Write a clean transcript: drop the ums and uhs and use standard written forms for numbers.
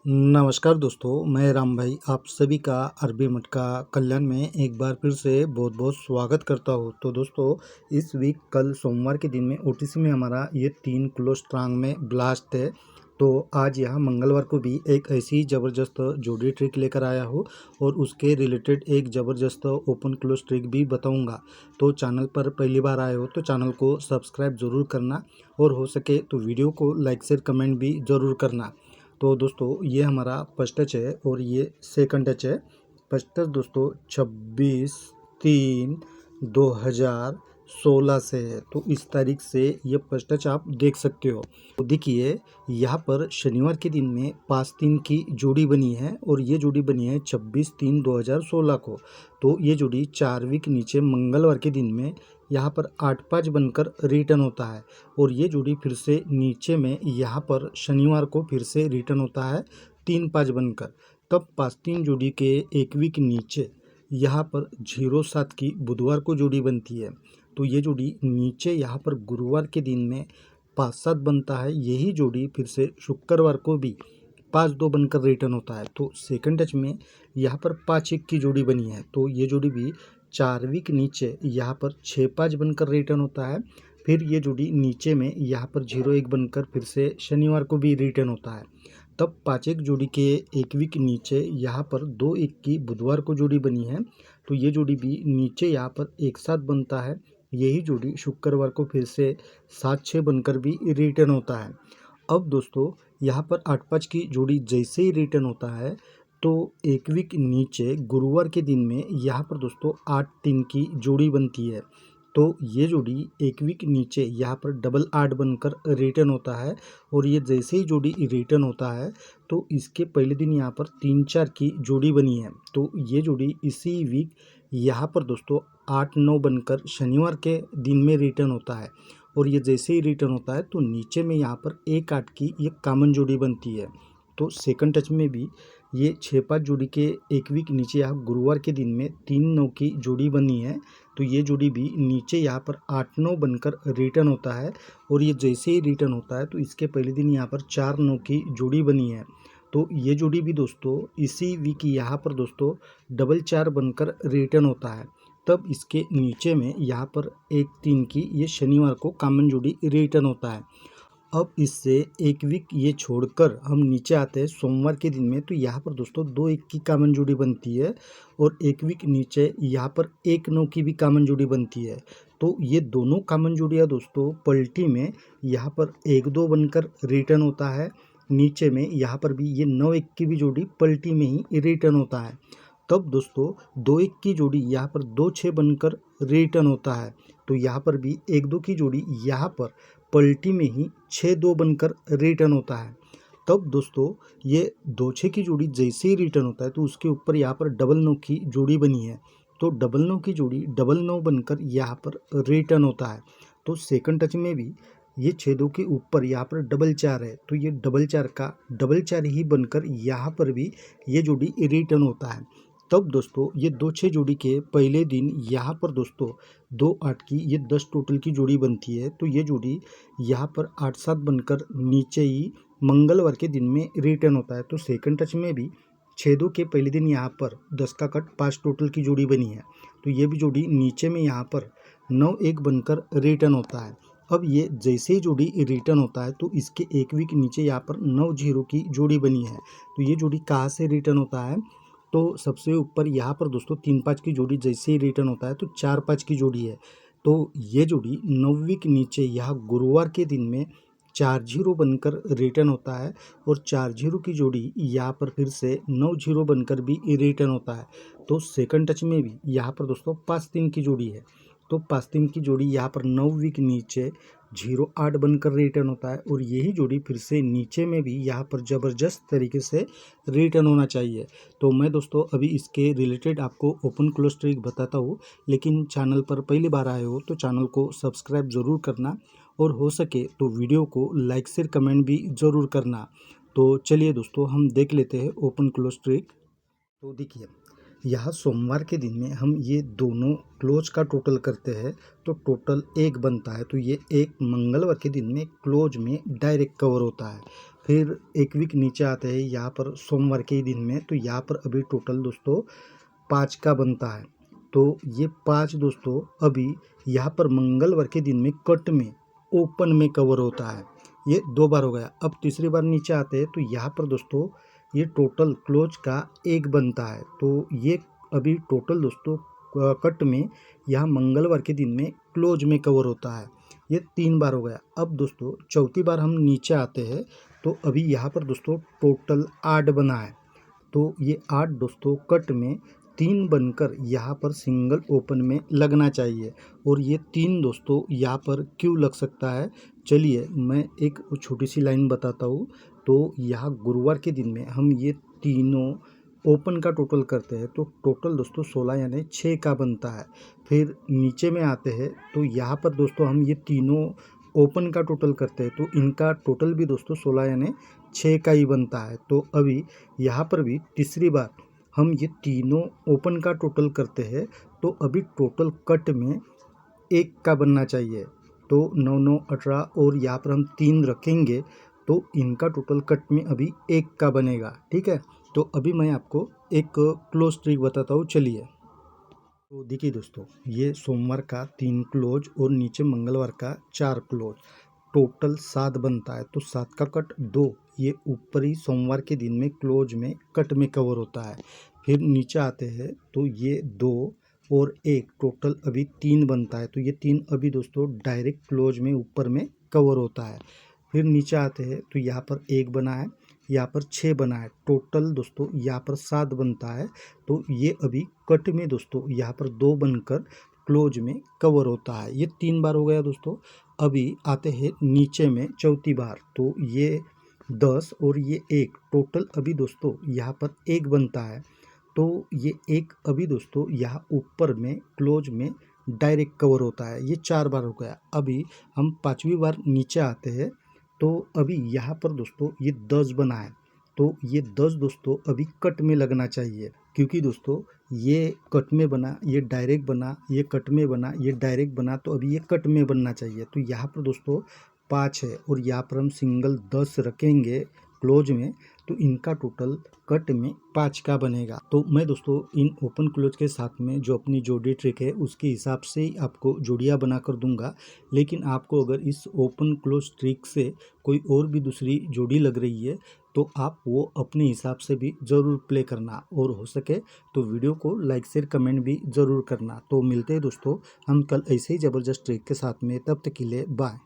नमस्कार दोस्तों, मैं राम भाई आप सभी का अरबी मटका कल्याण में एक बार फिर से बहुत बहुत स्वागत करता हूँ। तो दोस्तों, इस वीक कल सोमवार के दिन में ओटीसी में हमारा ये 3 किलो स्ट्रांग में ब्लास्ट है। तो आज यहाँ मंगलवार को भी एक ऐसी ज़बरदस्त जोड़ी ट्रिक लेकर आया हूँ और उसके रिलेटेड एक ज़बरदस्त ओपन क्लोज ट्रिक भी बताऊँगा। तो चैनल पर पहली बार आए हो तो चैनल को सब्सक्राइब ज़रूर करना और हो सके तो वीडियो को लाइक शेयर कमेंट भी ज़रूर करना। तो दोस्तों, ये हमारा फर्स्ट टच है और ये सेकंड टच है। फर्स्ट टच दोस्तों 26/3/2016 से है। तो इस तारीख से ये फर्स्ट टच आप देख सकते हो। तो देखिए, यहाँ पर शनिवार के दिन में 5-3 की जोड़ी बनी है और ये जोड़ी बनी है 26/3/2016 को। तो ये जोड़ी 4 वीक नीचे मंगलवार के दिन में यहाँ पर 8-5 बनकर रिटर्न होता है और ये जोड़ी फिर से नीचे में यहाँ पर शनिवार को फिर से रिटर्न होता है 3-5 बनकर। तब 5-3 जोड़ी के एक वीक नीचे यहाँ पर 0-7 की बुधवार को जोड़ी बनती है। तो ये जोड़ी नीचे यहाँ पर गुरुवार के दिन में 5-7 बनता है। यही जोड़ी फिर से शुक्रवार को भी 5-2 बनकर रिटर्न होता है। तो सेकंड टच में यहाँ पर 5-1 की जोड़ी बनी है। तो ये जोड़ी भी 4 वीक नीचे यहाँ पर 6-5 बनकर रिटर्न होता है। फिर ये जोड़ी नीचे में यहाँ पर 0-1 बनकर फिर से शनिवार को भी रिटर्न होता है। तब 5-1 जोड़ी के एक वीक नीचे यहाँ पर 2-1 की बुधवार को जोड़ी बनी है। तो ये जोड़ी भी नीचे यहाँ पर एक साथ बनता है। यही जोड़ी शुक्रवार को फिर से 7-6 बनकर भी रिटर्न होता है। अब दोस्तों, यहाँ पर 8-5 की जोड़ी जैसे ही रिटर्न होता है तो एक वीक नीचे गुरुवार के दिन में यहाँ पर दोस्तों 8-3 की जोड़ी बनती है। तो ये जोड़ी एक वीक नीचे यहाँ पर डबल 8 बनकर रिटर्न होता है और ये जैसे ही जोड़ी रिटर्न होता है तो इसके पहले दिन यहाँ पर 3-4 की जोड़ी बनी है। तो ये जोड़ी इसी वीक यहाँ पर दोस्तों 8-9 बनकर शनिवार के दिन में रिटर्न होता है और ये जैसे ही रिटर्न होता है तो नीचे में यहाँ पर 1-8 की ये कॉमन जोड़ी बनती है। तो सेकंड टच में भी ये 6-5 जोड़ी के एक वीक नीचे यहाँ गुरुवार के दिन में 3-9 की जोड़ी बनी है। तो ये जोड़ी भी नीचे यहाँ पर 8-9 बनकर रिटर्न होता है और ये जैसे ही रिटर्न होता है तो इसके पहले दिन यहाँ पर 4-9 की जोड़ी बनी है। तो ये जोड़ी भी दोस्तों इसी वीक यहाँ पर दोस्तों डबल 4 बनकर रिटर्न होता है। तब इसके नीचे में यहाँ पर 1-3 की ये शनिवार को कॉमन जोड़ी रिटर्न होता है। अब इससे एक वीक ये छोड़कर हम नीचे आते हैं सोमवार के दिन में। तो यहाँ पर दोस्तों 2-1 की कॉमन जोड़ी बनती है और एक वीक नीचे यहाँ पर 1-9 की भी कॉमन जोड़ी बनती है। तो ये दोनों कॉमन जोड़ियाँ दोस्तों पलटी में यहाँ पर 1-2 बनकर रिटर्न होता है। नीचे में यहाँ पर भी ये 9-1 की भी जोड़ी पलटी में ही रिटर्न होता है। तब दोस्तों 2-1 की जोड़ी यहाँ पर 2-6 बनकर रिटर्न होता है। तो यहाँ पर भी 1-2 की जोड़ी यहाँ पर पलटी में ही 6-2 बनकर रिटर्न होता है। तब दोस्तों ये 2-6 की जोड़ी जैसे ही रिटर्न होता है तो उसके ऊपर यहाँ पर डबल 9 की जोड़ी बनी है। तो डबल 9 की जोड़ी डबल 9 बनकर यहाँ पर रिटर्न होता है। तो सेकंड टच में भी ये 6-2 के ऊपर यहाँ पर डबल 4 है। तो ये डबल 4 का डबल 4 ही बनकर यहाँ पर भी ये जोड़ी रिटर्न होता है। तब दोस्तों ये 2-6 जोड़ी के पहले दिन यहाँ पर दोस्तों 2-8 की ये 10 टोटल की जोड़ी बनती है। तो ये जोड़ी यहाँ पर 8-7 बनकर नीचे ही मंगलवार के दिन में रिटर्न होता है। तो सेकंड टच में भी 6-2 के पहले दिन यहाँ पर 10 का कट 5 टोटल की जोड़ी बनी है। तो ये भी जोड़ी नीचे में यहाँ पर 9-1 बनकर रिटर्न होता है। अब ये जैसे ही जोड़ी रिटर्न होता है तो इसके एक वीक नीचे यहाँ पर 9-0 की जोड़ी बनी है। तो ये जोड़ी कहाँ से रिटर्न होता है? तो सबसे ऊपर यहाँ पर दोस्तों 3-5 की जोड़ी जैसे ही रिटर्न होता है तो 4-5 की जोड़ी है। तो ये जोड़ी 9वीं के नीचे यहाँ गुरुवार के दिन में 4-0 बनकर रिटर्न होता है और 4-0 की जोड़ी यहाँ पर फिर से 9-0 बनकर भी रिटर्न होता है। तो सेकंड टच में भी यहाँ पर दोस्तों 5-3 की जोड़ी है। तो 5-3 की जोड़ी यहाँ पर 9वीं के नीचे 0-8 बनकर रिटर्न होता है और यही जोड़ी फिर से नीचे में भी यहाँ पर ज़बरदस्त तरीके से रिटर्न होना चाहिए। तो मैं दोस्तों अभी इसके रिलेटेड आपको ओपन क्लोज ट्रिक बताता हूँ, लेकिन चैनल पर पहली बार आए हो तो चैनल को सब्सक्राइब ज़रूर करना और हो सके तो वीडियो को लाइक शेयर कमेंट भी ज़रूर करना। तो चलिए दोस्तों, हम देख लेते हैं ओपन क्लोज ट्रिक। तो देखिए, यहाँ सोमवार के दिन में हम ये दोनों क्लोज का टोटल करते हैं तो टोटल 1 बनता है। तो ये एक मंगलवार के दिन में क्लोज में डायरेक्ट कवर होता है। फिर एक वीक नीचे आते हैं यहाँ पर सोमवार के ही दिन में, तो यहाँ पर अभी टोटल दोस्तों 5 का बनता है। तो ये 5 दोस्तों अभी यहाँ पर मंगलवार के दिन में कट में ओपन में कवर होता है। ये 2 बार हो गया। अब तीसरी बार नीचे आते हैं तो यहाँ पर दोस्तों ये टोटल क्लोज का 1 बनता है। तो ये अभी टोटल दोस्तों कट में यहाँ मंगलवार के दिन में क्लोज में कवर होता है। ये 3 बार हो गया। अब दोस्तों चौथी बार हम नीचे आते हैं तो अभी यहाँ पर दोस्तों टोटल 8 बना है। तो ये 8 दोस्तों कट में 3 बनकर यहाँ पर सिंगल ओपन में लगना चाहिए। और ये 3 दोस्तों यहाँ पर क्यों लग सकता है, चलिए मैं एक छोटी सी लाइन बताता हूँ। तो यहाँ गुरुवार के दिन में हम ये तीनों ओपन का टोटल करते हैं तो टोटल दोस्तों 16 यानी 6 का बनता है। फिर नीचे में आते हैं तो यहाँ पर दोस्तों हम ये तीनों ओपन का टोटल करते हैं तो इनका टोटल भी दोस्तों 16 यानी 6 का ही बनता है। तो अभी यहाँ पर भी तीसरी बार हम ये तीनों ओपन का टोटल करते हैं तो अभी टोटल कट में 1 का बनना चाहिए। तो 9 9 18 और यहाँ पर हम 3 रखेंगे तो इनका टोटल कट में अभी 1 का बनेगा। ठीक है, तो अभी मैं आपको एक क्लोज ट्रिक बताता हूँ, चलिए। तो देखिए दोस्तों, ये सोमवार का 3 क्लोज और नीचे मंगलवार का 4 क्लोज, टोटल 7 बनता है। तो 7 का कट 2, ये ऊपरी सोमवार के दिन में क्लोज में कट में कवर होता है। फिर नीचे आते हैं तो ये 2 और 1 टोटल अभी 3 बनता है। तो ये 3 अभी दोस्तों डायरेक्ट क्लोज में ऊपर में कवर होता है। फिर नीचे आते हैं तो यहाँ पर 1 बना है, यहाँ पर 6 बना है, टोटल दोस्तों यहाँ पर 7 बनता है। तो ये अभी कट में दोस्तों यहाँ पर 2 बनकर क्लोज में कवर होता है। ये 3 बार हो गया दोस्तों। अभी आते हैं नीचे में चौथी बार, तो ये 10 और ये 1 टोटल अभी दोस्तों यहाँ पर 1 बनता है। तो ये 1 अभी दोस्तों यहाँ ऊपर में क्लोज में डायरेक्ट कवर होता है। ये 4 बार हो गया। अभी हम 5वीं बार नीचे आते हैं तो अभी यहाँ पर दोस्तों ये 10 बना है। तो ये 10 दोस्तों अभी कट में लगना चाहिए, क्योंकि दोस्तों ये कट में बना, ये डायरेक्ट बना, ये कट में बना, ये डायरेक्ट बना, तो अभी ये कट में बनना चाहिए। तो यहाँ पर दोस्तों 5 है और यहाँ पर हम सिंगल 10 रखेंगे क्लोज में, तो इनका टोटल कट में 5 का बनेगा। तो मैं दोस्तों इन ओपन क्लोज के साथ में जो अपनी जोड़ी ट्रिक है उसके हिसाब से ही आपको जोड़ियाँ बना कर दूंगा। लेकिन आपको अगर इस ओपन क्लोज ट्रिक से कोई और भी दूसरी जोड़ी लग रही है तो आप वो अपने हिसाब से भी ज़रूर प्ले करना, और हो सके तो वीडियो को लाइक शेयर कमेंट भी ज़रूर करना। तो मिलते हैं दोस्तों हम कल ऐसे ही ज़बरदस्त ट्रिक के साथ में, तब तक के लिए बाय।